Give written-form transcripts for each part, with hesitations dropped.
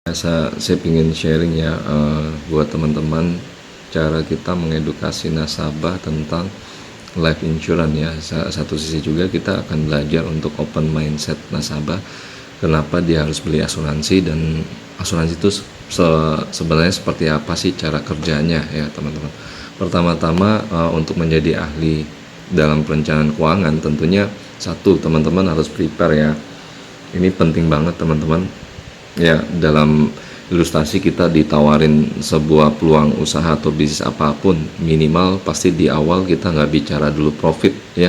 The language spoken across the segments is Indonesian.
Saya ingin sharing ya buat teman-teman cara kita mengedukasi nasabah tentang life insurance ya. Satu sisi juga kita akan belajar untuk open mindset nasabah, kenapa dia harus beli asuransi, dan asuransi itu sebenarnya seperti apa sih cara kerjanya ya teman-teman. Pertama-tama untuk menjadi ahli dalam perencanaan keuangan, tentunya satu, teman-teman harus prepare ya. Ini penting banget teman-teman ya. Dalam ilustrasi kita ditawarin sebuah peluang usaha atau bisnis apapun, minimal pasti di awal kita nggak bicara dulu profit ya,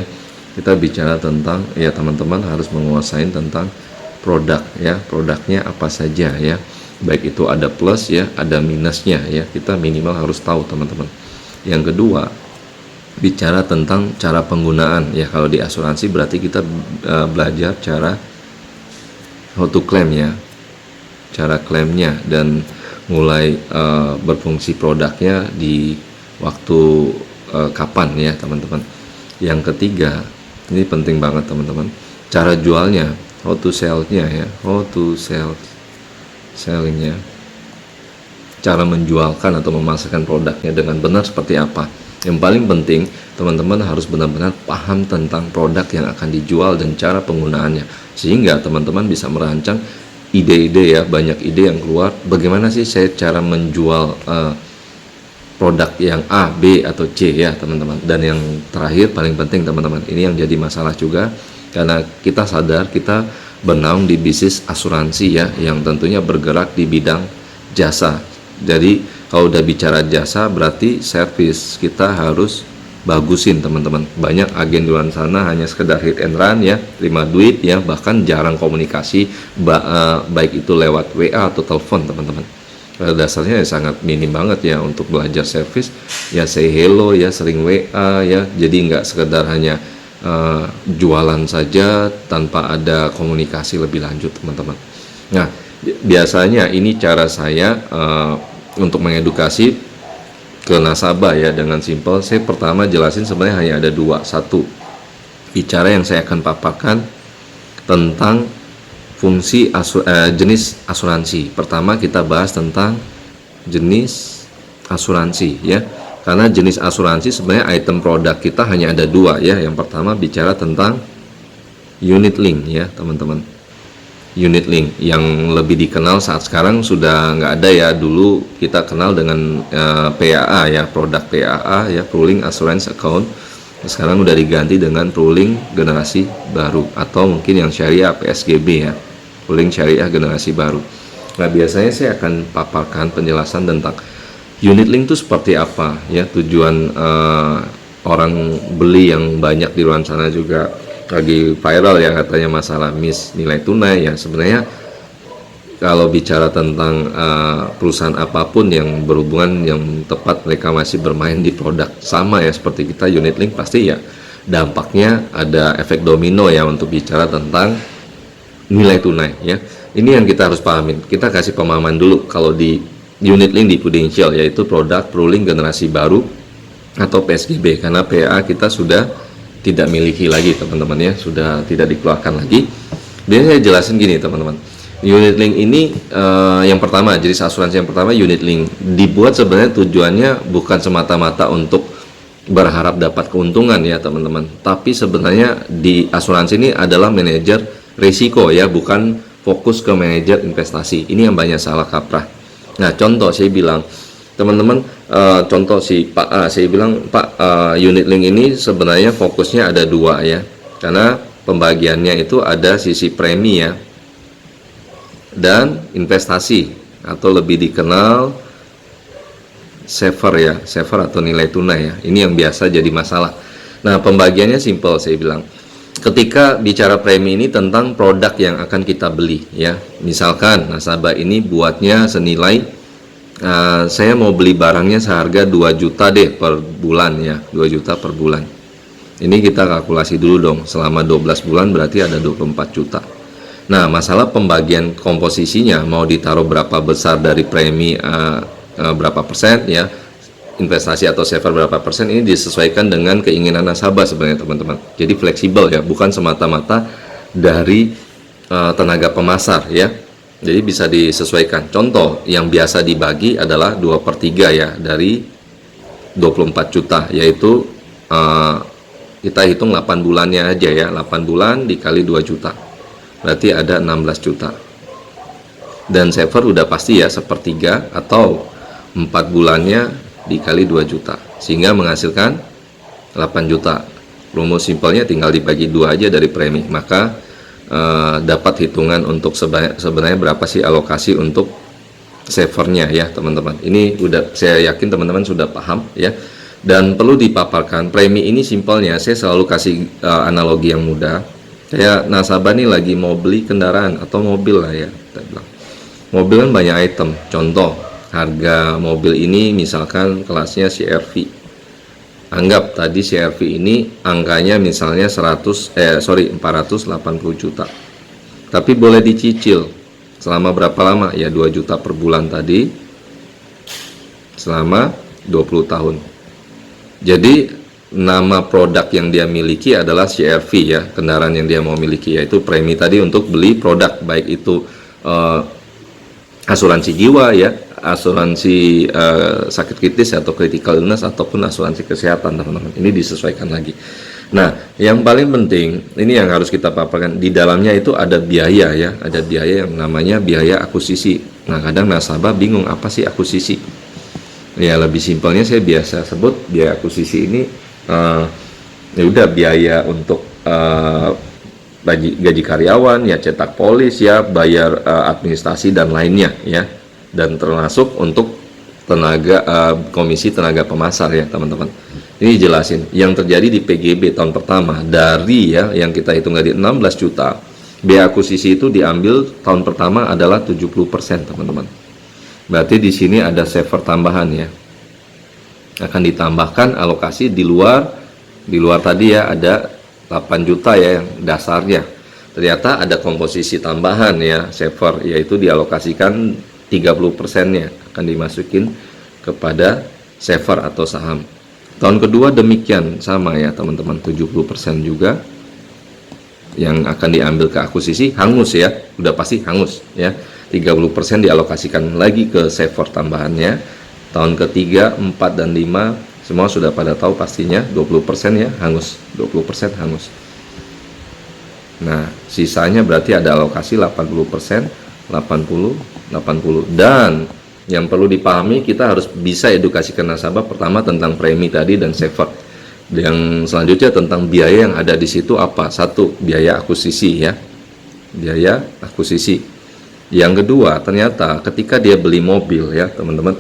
kita bicara tentang ya teman-teman harus menguasai tentang produk ya, produknya apa saja ya, baik itu ada plus ya, ada minusnya ya, kita minimal harus tahu teman-teman. Yang kedua, bicara tentang cara penggunaan ya. Kalau di asuransi berarti kita belajar cara how to claim ya, cara klaimnya, dan mulai berfungsi produknya di waktu kapan ya teman-teman. Yang ketiga, ini penting banget teman-teman, cara jualnya, how to sell-nya ya, how to sellingnya, cara menjualkan atau memasarkan produknya dengan benar seperti apa. Yang paling penting teman-teman harus benar-benar paham tentang produk yang akan dijual dan cara penggunaannya, sehingga teman-teman bisa merancang ide-ide ya, banyak ide yang keluar, bagaimana sih saya cara menjual produk yang A, B, atau C ya teman-teman. Dan yang terakhir paling penting teman-teman, ini yang jadi masalah juga, karena kita sadar kita bernaung di bisnis asuransi ya, yang tentunya bergerak di bidang jasa. Jadi kalau udah bicara jasa berarti servis kita harus bagusin teman-teman. Banyak agen di luar sana hanya sekedar hit and run ya, terima duit ya, bahkan jarang komunikasi baik itu lewat WA atau telepon teman-teman. Dasarnya ya sangat minim banget ya untuk belajar servis ya, say hello ya, sering WA ya, jadi nggak sekedar hanya jualan saja tanpa ada komunikasi lebih lanjut teman-teman. Nah, biasanya ini cara saya untuk mengedukasi ke nasabah ya, dengan simpel. Saya pertama jelasin sebenarnya hanya ada dua. Satu, bicara yang saya akan paparkan tentang fungsi jenis asuransi. Pertama kita bahas tentang jenis asuransi ya, karena jenis asuransi sebenarnya item produk kita hanya ada dua ya. Yang pertama bicara tentang unit link ya teman-teman. Unit link yang lebih dikenal saat sekarang sudah nggak ada ya. Dulu kita kenal dengan PAA ya, produk PAA ya, Pooling Assurance Account. Sekarang udah diganti dengan Pooling Generasi Baru, atau mungkin yang syariah PSGB ya, Pooling Syariah Generasi Baru. Nah, biasanya saya akan paparkan penjelasan tentang unit link itu seperti apa ya. Tujuan orang beli yang banyak di luar sana juga lagi viral ya, katanya masalah miss nilai tunai ya. Sebenarnya kalau bicara tentang perusahaan apapun yang berhubungan, yang tepat mereka masih bermain di produk sama ya seperti kita, unit link, pasti ya dampaknya ada efek domino ya untuk bicara tentang nilai tunai ya. Ini yang kita harus pahamin. Kita kasih pemahaman dulu kalau di unit link di Prudential, yaitu produk Pooling Generasi Baru atau PSGB, karena PA kita sudah tidak miliki lagi teman-teman ya, sudah tidak dikeluarkan lagi. Biasanya saya jelasin gini teman-teman, unit link ini yang pertama, jenis asuransi yang pertama unit link dibuat sebenarnya tujuannya bukan semata-mata untuk berharap dapat keuntungan ya teman-teman, tapi sebenarnya di asuransi ini adalah manajer risiko ya, bukan fokus ke manajer investasi. Ini yang banyak salah kaprah. Nah, contoh saya bilang teman-teman, contoh si Pak A, saya bilang Pak, unit link ini sebenarnya fokusnya ada dua ya, karena pembagiannya itu ada sisi premi ya dan investasi, atau lebih dikenal saver ya, saver atau nilai tunai ya. Ini yang biasa jadi masalah. Nah, pembagiannya simple saya bilang. Ketika bicara premi ini tentang produk yang akan kita beli ya, misalkan nasabah ini buatnya senilai saya mau beli barangnya seharga 2 juta deh per bulan ya, 2 juta per bulan. Ini kita kalkulasi dulu dong, selama 12 bulan berarti ada 24 juta. Nah, masalah pembagian komposisinya, mau ditaruh berapa besar dari premi, berapa persen ya, investasi atau saver berapa persen, ini disesuaikan dengan keinginan nasabah sebenarnya teman-teman. Jadi fleksibel ya, bukan semata-mata dari tenaga pemasar ya. Jadi bisa disesuaikan. Contoh yang biasa dibagi adalah 2/3 ya dari 24 juta, yaitu kita hitung 8 bulannya aja ya. 8 bulan dikali 2 juta. Berarti ada 16 juta. Dan saver udah pasti ya 1/3 atau 4 bulannya dikali 2 juta. Sehingga menghasilkan 8 juta. Rumus simpelnya tinggal dibagi 2 aja dari premi. Maka dapat hitungan untuk sebenarnya berapa sih alokasi untuk savernya ya teman-teman. Ini udah, saya yakin teman-teman sudah paham ya. Dan perlu dipaparkan, premi ini simpelnya saya selalu kasih analogi yang mudah. Kayak nasabah nih lagi mau beli kendaraan atau mobil lah ya, kita bilang. Mobil kan banyak item. Contoh, harga mobil ini misalkan kelasnya CR-V. Anggap tadi CR-V ini angkanya misalnya 480 juta. Tapi boleh dicicil selama berapa lama? Ya 2 juta per bulan tadi selama 20 tahun. Jadi nama produk yang dia miliki adalah CR-V ya, kendaraan yang dia mau miliki, yaitu premi tadi untuk beli produk, baik itu asuransi jiwa ya, asuransi sakit kritis atau critical illness, ataupun asuransi kesehatan teman-teman. Ini disesuaikan lagi. Nah, yang paling penting ini yang harus kita paparkan, di dalamnya itu ada biaya ya, ada biaya yang namanya biaya akuisisi. Nah, kadang nasabah bingung apa sih akuisisi. Ya lebih simpelnya saya biasa sebut biaya akuisisi ini ya udah biaya untuk gaji karyawan ya, cetak polis ya, bayar administrasi dan lainnya ya. Dan termasuk untuk komisi tenaga pemasar ya teman-teman. Ini jelasin yang terjadi di PGB tahun pertama dari ya yang kita hitung tadi 16 juta. Biaya akuisisi itu diambil tahun pertama adalah 70% teman-teman. Berarti di sini ada saver tambahan ya. Akan ditambahkan alokasi di luar tadi ya, ada 8 juta ya yang dasarnya. Ternyata ada komposisi tambahan ya saver, yaitu dialokasikan 30%-nya akan dimasukin kepada saver atau saham. Tahun kedua demikian sama ya teman-teman, 70% juga yang akan diambil ke akuisisi, hangus ya, udah pasti hangus ya. 30% dialokasikan lagi ke saver tambahannya. Tahun ketiga, 4 dan 5 semua sudah pada tahu pastinya 20% ya hangus, 20% hangus. Nah, sisanya berarti ada alokasi 80%, 80. Dan yang perlu dipahami, kita harus bisa edukasikan nasabah pertama tentang premi tadi dan saver. Yang selanjutnya tentang biaya yang ada di situ apa? Satu, biaya akuisisi ya. Biaya akuisisi. Yang kedua, ternyata ketika dia beli mobil ya, teman-teman.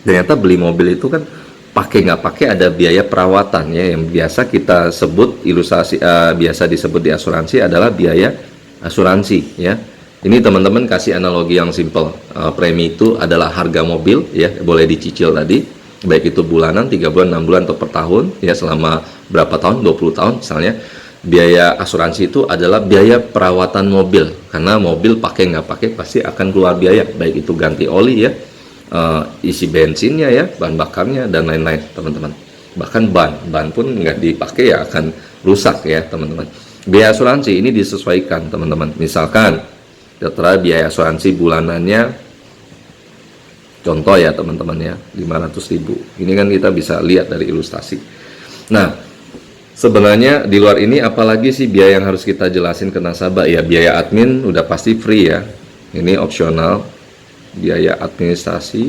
Ternyata beli mobil itu kan pakai nggak pakai ada biaya perawatan ya, yang biasa kita sebut ilustrasi biasa disebut di asuransi adalah biaya asuransi ya. Ini teman-teman kasih analogi yang simple. Premi itu adalah harga mobil ya, boleh dicicil tadi, baik itu bulanan, 3 bulan, 6 bulan atau per tahun ya, selama berapa tahun, 20 tahun misalnya. Biaya asuransi itu adalah biaya perawatan mobil, karena mobil pakai nggak pakai pasti akan keluar biaya, baik itu ganti oli ya, isi bensinnya ya, bahan bakarnya dan lain-lain teman-teman. Bahkan ban pun nggak dipakai ya akan rusak ya teman-teman. Biaya asuransi ini disesuaikan teman-teman. Misalkan setelah biaya asuransi bulanannya, contoh ya teman-teman ya, 500.000. Ini kan kita bisa lihat dari ilustrasi. Nah, sebenarnya di luar ini apalagi sih biaya yang harus kita jelasin ke nasabah ya. Biaya admin udah pasti free ya, ini opsional. Biaya administrasi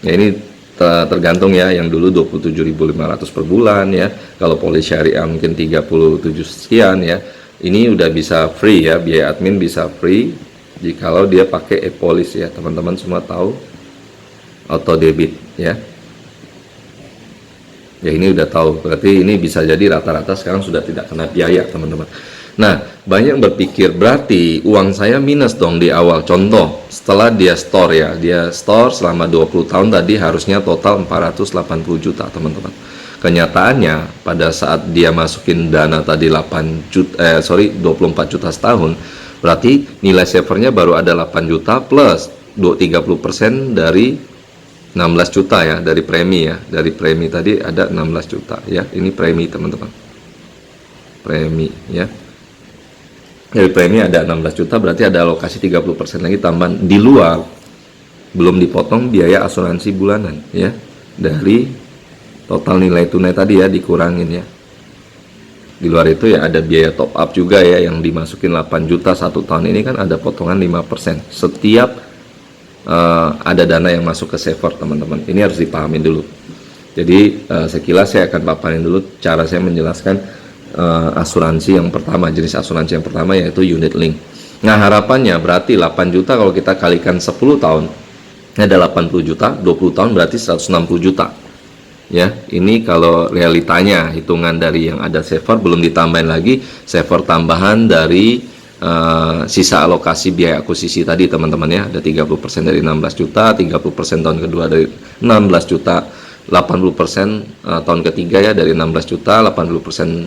ya ini tergantung ya, yang dulu 27.500 per bulan ya, kalau polis syariah mungkin 37 sekian ya. Ini udah bisa free ya, biaya admin bisa free jikalau dia pakai e-polis ya, teman-teman semua tahu, auto debit ya. Ya ini udah tahu, berarti ini bisa jadi rata-rata sekarang sudah tidak kena biaya teman-teman. Nah, banyak berpikir berarti uang saya minus dong di awal. Contoh, setelah dia store ya, dia store selama 20 tahun tadi harusnya total 480 juta teman-teman. Kenyataannya pada saat dia masukin dana tadi 24 juta setahun, berarti nilai savernya baru ada 8 juta plus 30% dari 16 juta ya, dari premi ya. Dari premi tadi ada 16 juta ya. Ini premi teman-teman. Premi ya. Dari premi ada 16 juta, berarti ada alokasi 30% lagi tambahan di luar, belum dipotong biaya asuransi bulanan ya, dari total nilai tunai tadi ya, dikurangin ya. Di luar itu ya ada biaya top up juga ya, yang dimasukin 8 juta 1 tahun ini kan ada potongan 5% setiap ada dana yang masuk ke saver, teman-teman. Ini harus dipahami dulu. Jadi sekilas saya akan paparin dulu cara saya menjelaskan asuransi yang pertama, jenis asuransi yang pertama yaitu unit link. Nah, harapannya berarti 8 juta kalau kita kalikan 10 tahun, ini ada 80 juta, 20 tahun berarti 160 juta. Ya, ini kalau realitanya hitungan dari yang ada saver, belum ditambahin lagi saver tambahan dari sisa alokasi biaya akuisisi tadi, teman-teman ya. Ada 30% dari 16 juta, 30% tahun kedua dari 16 juta, 80% tahun ketiga ya dari 16 juta, 80%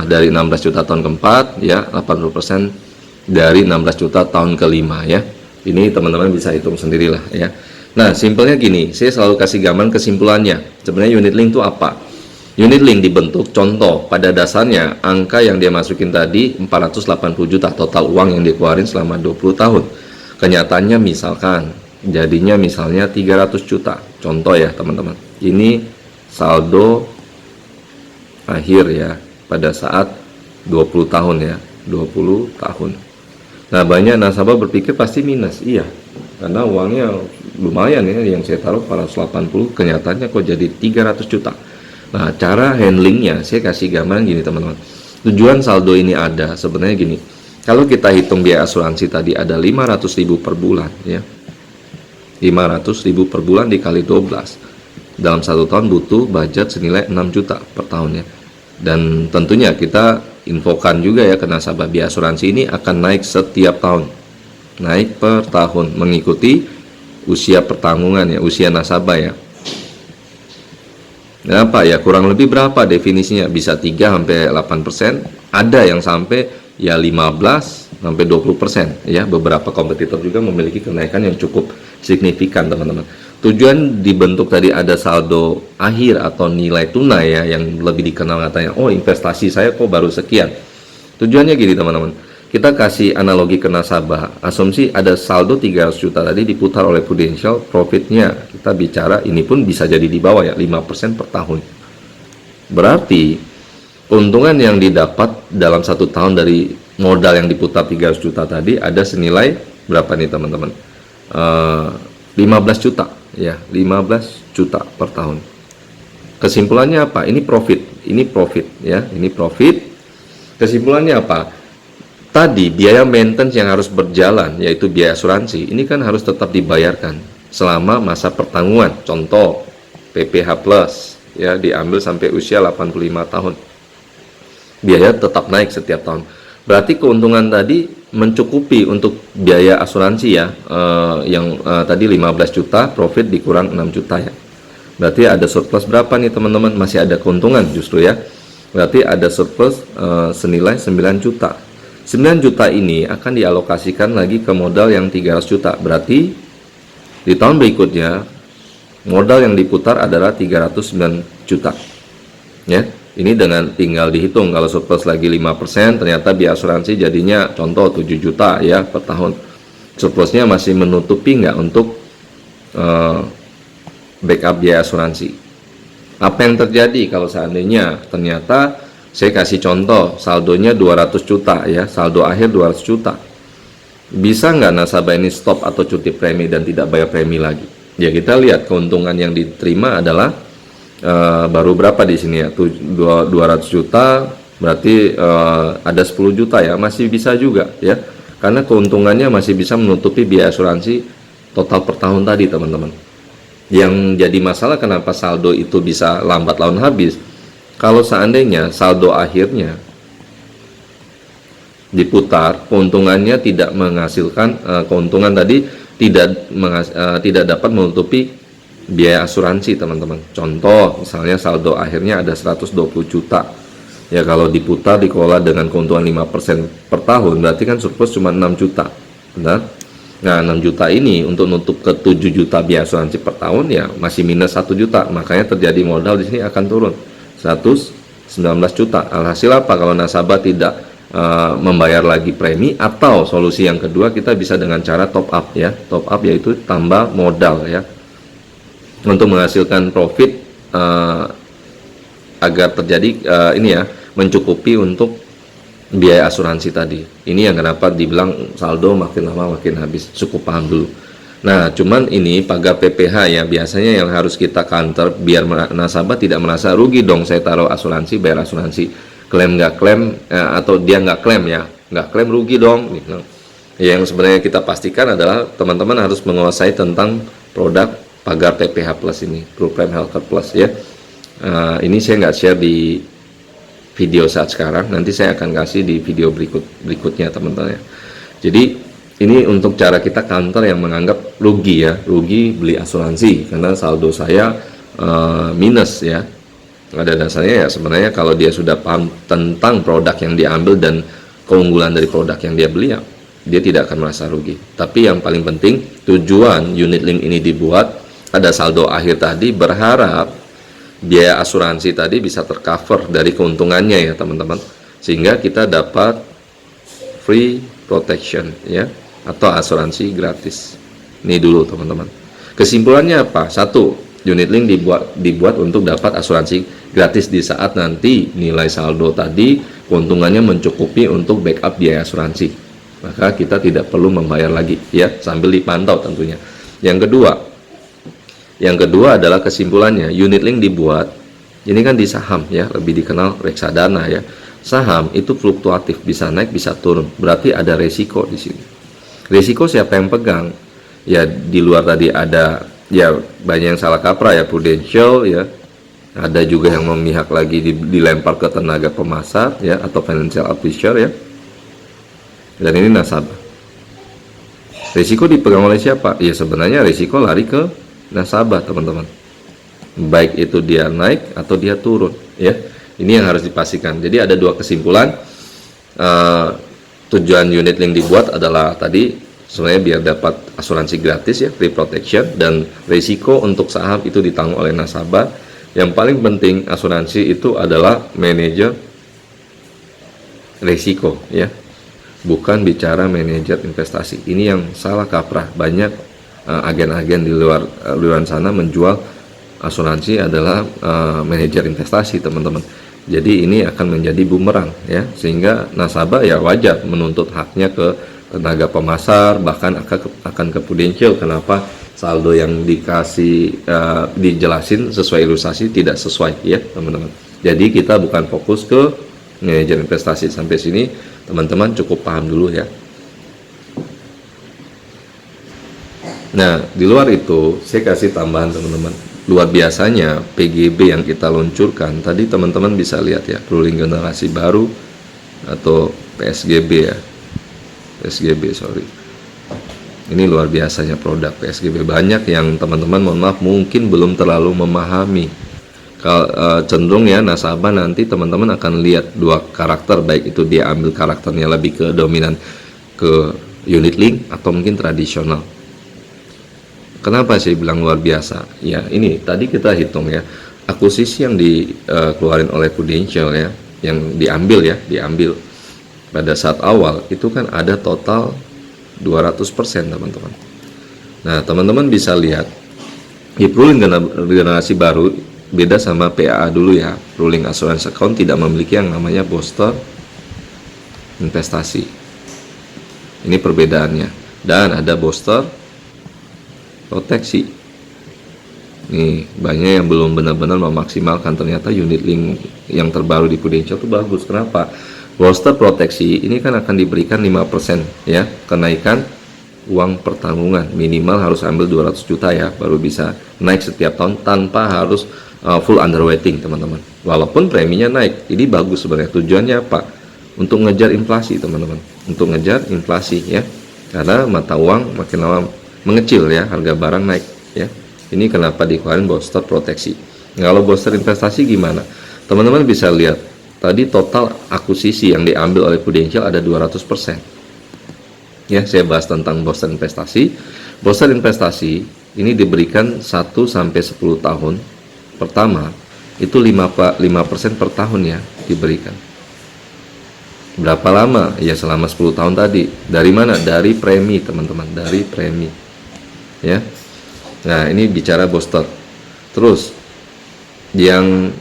dari 16 juta tahun keempat ya, 80% dari 16 juta tahun kelima ya. Ini teman-teman bisa hitung sendirilah ya. Nah, simpelnya gini, saya selalu kasih gambaran kesimpulannya. Sebenarnya unit link itu apa? Unit link dibentuk, contoh, pada dasarnya angka yang dia masukin tadi 480 juta total uang yang dikeluarin selama 20 tahun. Kenyataannya misalkan, jadinya misalnya 300 juta. Contoh ya teman-teman. Ini saldo akhir ya, pada saat 20 tahun ya, 20 tahun. Nah, banyak nasabah berpikir pasti minus. Iya, karena uangnya lumayan ya, yang saya taruh 480, kenyataannya kok jadi 300 juta. Nah, cara handlingnya saya kasih gambaran gini teman-teman. Tujuan saldo ini ada sebenarnya gini, kalau kita hitung biaya asuransi tadi ada 500.000 per bulan ya, 500.000 per bulan dikali 12, dalam 1 tahun butuh budget senilai 6 juta per tahun ya. Dan tentunya kita infokan juga ya ke nasabah, biaya asuransi ini akan naik setiap tahun, naik per tahun mengikuti usia pertanggungan ya, usia nasabah ya. Kenapa ya, kurang lebih berapa definisinya, bisa 3 sampai 8%, ada yang sampai ya 15 sampai 20% ya. Beberapa kompetitor juga memiliki kenaikan yang cukup signifikan, teman-teman. Tujuan dibentuk tadi ada saldo akhir atau nilai tunai ya, yang lebih dikenal katanya, oh investasi saya kok baru sekian. Tujuannya gini teman-teman, kita kasih analogi ke nasabah, asumsi ada saldo 300 juta tadi diputar oleh Prudential, profitnya kita bicara ini pun bisa jadi di bawah ya, 5% per tahun. Berarti keuntungan yang didapat dalam 1 tahun dari modal yang diputar 300 juta tadi ada senilai berapa nih teman-teman? 15 juta ya, 15 juta per tahun. Kesimpulannya apa? Ini profit ya, ini profit. Kesimpulannya apa? Tadi biaya maintenance yang harus berjalan, yaitu biaya asuransi, ini kan harus tetap dibayarkan selama masa pertanggungan. Contoh, PPH Plus ya, diambil sampai usia 85 tahun. Biaya tetap naik setiap tahun. Berarti keuntungan tadi mencukupi untuk biaya asuransi ya, yang tadi 15 juta, profit dikurang 6 juta ya. Berarti ada surplus berapa nih teman-teman? Masih ada keuntungan justru ya. Berarti ada surplus senilai 9 juta. 9 juta ini akan dialokasikan lagi ke modal yang 300 juta. Berarti di tahun berikutnya modal yang diputar adalah 309 juta. Ya, ini dengan tinggal dihitung kalau surplus lagi 5%, ternyata biaya asuransi jadinya contoh 7 juta ya per tahun. Surplusnya masih menutupi nggak untuk backup biaya asuransi? Apa yang terjadi kalau seandainya ternyata saya kasih contoh, saldonya 200 juta ya, saldo akhir 200 juta. Bisa nggak nasabah ini stop atau cuti premi dan tidak bayar premi lagi? Ya kita lihat keuntungan yang diterima adalah baru berapa di sini ya, 200 juta, berarti ada 10 juta ya, masih bisa juga ya. Karena keuntungannya masih bisa menutupi biaya asuransi total per tahun tadi teman-teman. Yang jadi masalah kenapa saldo itu bisa lambat laun habis? Kalau seandainya saldo akhirnya diputar, keuntungannya tidak menghasilkan keuntungan tadi tidak dapat menutupi biaya asuransi teman-teman. Contoh misalnya saldo akhirnya ada 120 juta ya, kalau diputar dikelola dengan keuntungan 5% per tahun, berarti kan surplus cuma 6 juta, benar? Nah 6 juta ini untuk nutup ke 7 juta biaya asuransi per tahun ya masih minus 1 juta, makanya terjadi modal di sini akan turun 119 juta. Alhasil apa? Kalau nasabah tidak membayar lagi premi, atau solusi yang kedua kita bisa dengan cara top up ya. Top up yaitu tambah modal ya, untuk menghasilkan profit agar terjadi ini ya, mencukupi untuk biaya asuransi tadi. Ini yang kenapa dibilang saldo makin lama makin habis. Cukup paham dulu. Nah, cuman ini pagar PPh ya, biasanya yang harus kita counter biar nasabah tidak merasa rugi dong, saya taruh asuransi, bayar asuransi, klaim nggak klaim, atau dia nggak klaim ya, nggak klaim rugi dong gitu. Yang sebenarnya kita pastikan adalah teman-teman harus menguasai tentang produk pagar PPh Plus ini, Group Prime Healthcare Plus ya. Ini saya nggak share di video saat sekarang, nanti saya akan kasih di video berikutnya teman-teman ya. Jadi ini untuk cara kita counter yang menganggap rugi ya, rugi beli asuransi karena saldo saya minus ya. Ada dasarnya ya, sebenarnya kalau dia sudah paham tentang produk yang diambil dan keunggulan dari produk yang dia beli ya, dia tidak akan merasa rugi. Tapi yang paling penting, tujuan unit link ini dibuat, ada saldo akhir tadi, berharap biaya asuransi tadi bisa tercover dari keuntungannya ya teman-teman, sehingga kita dapat free protection ya, atau asuransi gratis. Ini dulu teman-teman. Kesimpulannya apa? Satu, unit link dibuat untuk dapat asuransi gratis di saat nanti nilai saldo tadi keuntungannya mencukupi untuk backup biaya asuransi. Maka kita tidak perlu membayar lagi ya, sambil dipantau tentunya. Yang kedua adalah kesimpulannya, unit link dibuat ini kan di saham ya, lebih dikenal reksadana ya. Saham itu fluktuatif, bisa naik bisa turun, berarti ada resiko di sini. Resiko siapa yang pegang? Ya di luar tadi ada ya banyak yang salah kaprah ya, Prudential ya. Ada juga yang memihak lagi dilempar ke tenaga pemasar ya, atau financial advisor ya. Dan ini nasabah. Resiko dipegang oleh siapa? Ya sebenarnya resiko lari ke nasabah teman-teman. Baik itu dia naik atau dia turun ya. Ini yang harus dipastikan. Jadi ada dua kesimpulan. Tujuan unit link dibuat adalah tadi sebenarnya biar dapat asuransi gratis ya, free protection, dan risiko untuk saham itu ditanggung oleh nasabah. Yang paling penting asuransi itu adalah manajer risiko ya, bukan bicara manajer investasi. Ini yang salah kaprah. Banyak agen-agen di luar sana menjual asuransi adalah manajer investasi teman-teman. Jadi ini akan menjadi bumerang ya, sehingga nasabah ya wajar menuntut haknya ke tenaga pemasar, bahkan akan ke Prudential. Kenapa saldo yang dikasih dijelasin sesuai ilustrasi tidak sesuai ya teman-teman. Jadi kita bukan fokus ke manajer investasi. Sampai sini teman-teman cukup paham dulu ya. Nah di luar itu saya kasih tambahan teman-teman. Luar biasanya PGB yang kita luncurkan tadi teman-teman bisa lihat ya, ruling generasi baru atau PSGB ya, PSGB sorry. Ini luar biasanya produk PSGB. Banyak yang teman-teman mohon maaf mungkin belum terlalu memahami. Cenderung ya nasabah nanti teman-teman akan lihat dua karakter, baik itu dia ambil karakternya lebih ke dominan ke unit link atau mungkin tradisional. Kenapa saya bilang luar biasa? Ya ini tadi kita hitung ya, akuisisi yang dikeluarin oleh Prudential ya, yang diambil pada saat awal itu kan ada total 200% teman-teman. Nah teman-teman bisa lihat di ruling generasi baru beda sama PAA dulu ya. Ruling assurance account tidak memiliki yang namanya booster investasi. Ini perbedaannya. Dan ada booster proteksi. Nih banyak yang belum benar-benar memaksimalkan. Ternyata unit link yang terbaru di Prudential itu bagus. Kenapa? Booster proteksi ini kan akan diberikan 5% ya, kenaikan uang pertanggungan. Minimal harus ambil 200 juta ya, baru bisa naik setiap tahun tanpa harus full underweighting teman-teman. Walaupun preminya naik. Ini bagus sebenarnya. Tujuannya apa? Untuk ngejar inflasi teman-teman. Untuk ngejar inflasi ya. Karena mata uang makin lama mengecil ya, harga barang naik ya. Ini kenapa dikeluarin booster proteksi. Kalau booster investasi gimana? Teman-teman bisa lihat tadi total akuisisi yang diambil oleh Prudential ada 200%. Ya, saya bahas tentang booster investasi. Booster investasi ini diberikan 1 sampai 10 tahun. Pertama, itu 5% per tahun ya diberikan. Berapa lama? Ya selama 10 tahun tadi. Dari mana? Dari premi, teman-teman, dari premi. Ya. Nah, ini bicara booster. Terus yang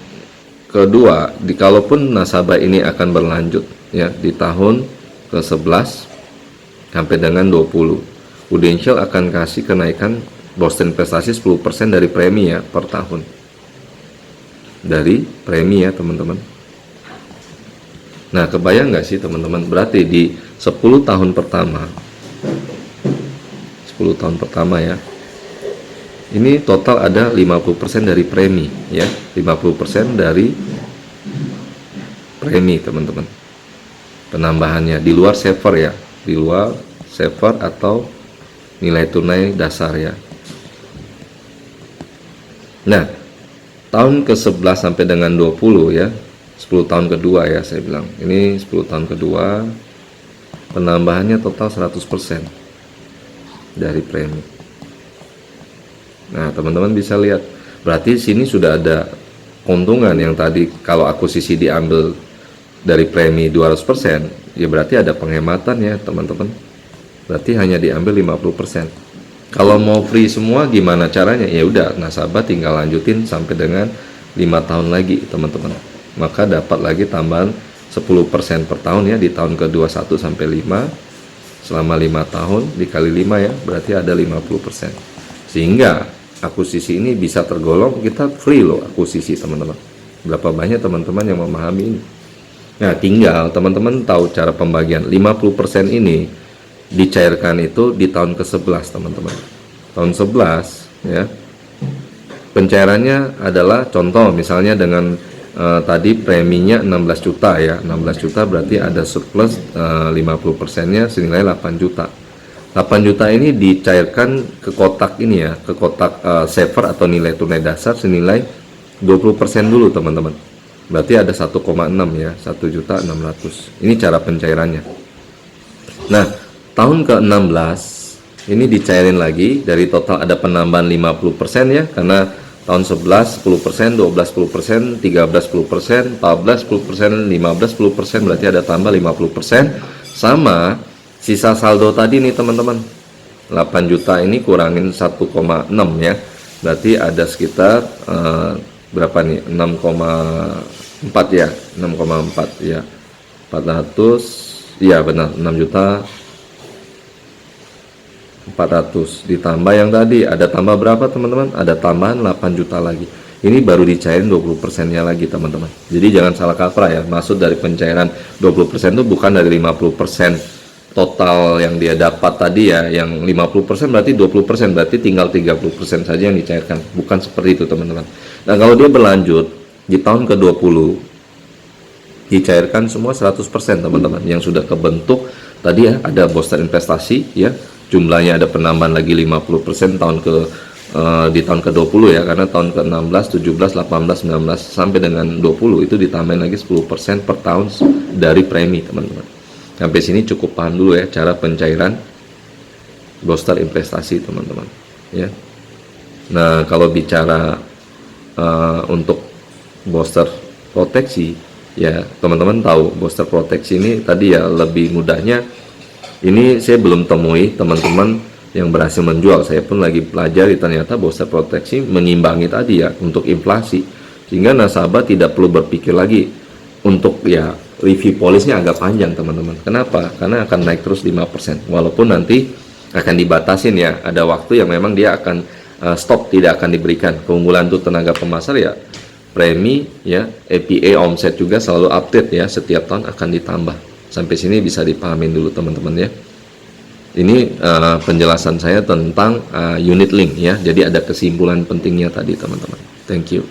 kedua, kalaupun nasabah ini akan berlanjut ya di tahun ke-11 sampai dengan 20, Prudential akan kasih kenaikan booster investasi 10% dari premi ya per tahun. Dari premi ya, teman-teman. Nah, kebayang nggak sih teman-teman? Berarti di 10 tahun pertama, 10 tahun pertama ya, ini total ada 50% dari premi ya, 50% dari premi, teman-teman. Penambahannya di luar saver ya, di luar saver atau nilai tunai dasar ya. Nah, tahun ke-11 sampai dengan 20 ya, 10 tahun kedua ya saya bilang. Ini 10 tahun kedua, penambahannya total 100% dari premi. Nah, teman-teman bisa lihat, berarti sini sudah ada keuntungan. Yang tadi kalau akuisisi diambil dari premi 200%, ya berarti ada penghematan ya, teman-teman. Berarti hanya diambil 50%. Kalau mau free semua gimana caranya? Ya udah, nasabah tinggal lanjutin sampai dengan 5 tahun lagi, teman-teman. Maka dapat lagi tambahan 10% per tahun ya di tahun ke-21 sampai 5. Selama 5 tahun dikali 5 ya, berarti ada 50%. Sehingga akuisisi ini bisa tergolong kita free loh akuisisi, teman-teman. Berapa banyak teman-teman yang memahami ini? Nah, tinggal teman-teman tahu cara pembagian 50% ini dicairkan itu di tahun ke-11, teman-teman. Tahun 11 ya. Pencairannya adalah contoh misalnya dengan tadi preminya 16 juta ya. 16 juta berarti ada surplus 50%-nya senilai 8 juta. 8 juta ini dicairkan ke kotak ini ya, ke kotak saver atau nilai tunai dasar senilai 20% dulu, teman-teman. Berarti ada 1,6 ya, 1.600.000. Ini cara pencairannya. Nah, tahun ke-16 ini dicairin lagi, dari total ada penambahan 50% ya, karena tahun 11 10%, 12 10%, 13 10%, 14 10%, 15 10%, berarti ada tambah 50%. Sama sisa saldo tadi nih, teman-teman. 8 juta ini kurangin 1,6 ya. Berarti ada sekitar berapa nih? 6,4 ya. 6,4 ya. 400 ya, benar, 6 juta 400 ditambah yang tadi ada tambah berapa, teman-teman? Ada tambahan 8 juta lagi. Ini baru dicairin 20%-nya lagi, teman-teman. Jadi jangan salah kaprah ya. Maksud dari pencairan 20% itu bukan dari 50% total yang dia dapat tadi ya. Yang 50% berarti 20%, berarti tinggal 30% saja yang dicairkan. Bukan seperti itu, teman-teman. Nah, kalau dia berlanjut di tahun ke-20 dicairkan semua 100%, teman-teman. Yang sudah kebentuk tadi ya, ada booster investasi ya. Jumlahnya ada penambahan lagi 50% di tahun ke-20 ya, karena tahun ke-16, 17, 18, 19 sampai dengan 20 itu ditambahin lagi 10% per tahun dari premi, teman-teman. Sampai sini cukup paham dulu ya cara pencairan booster investasi, teman-teman ya. Nah, kalau bicara untuk booster proteksi ya, teman-teman tahu booster proteksi ini tadi ya, lebih mudahnya ini saya belum temui teman-teman yang berhasil menjual. Saya pun lagi pelajari, ternyata booster proteksi mengimbangi tadi ya untuk inflasi, sehingga nasabah tidak perlu berpikir lagi untuk ya review polisnya agak panjang, teman-teman. Kenapa? Karena akan naik terus 5%, walaupun nanti akan dibatasin ya, ada waktu yang memang dia akan stop, tidak akan diberikan. Keunggulan untuk tenaga pemasar ya, premi ya, APA omset juga selalu update ya, setiap tahun akan ditambah. Sampai sini bisa dipahamin dulu, teman-teman ya. Ini penjelasan saya tentang unit link ya. Jadi ada kesimpulan pentingnya tadi, teman-teman. Thank you.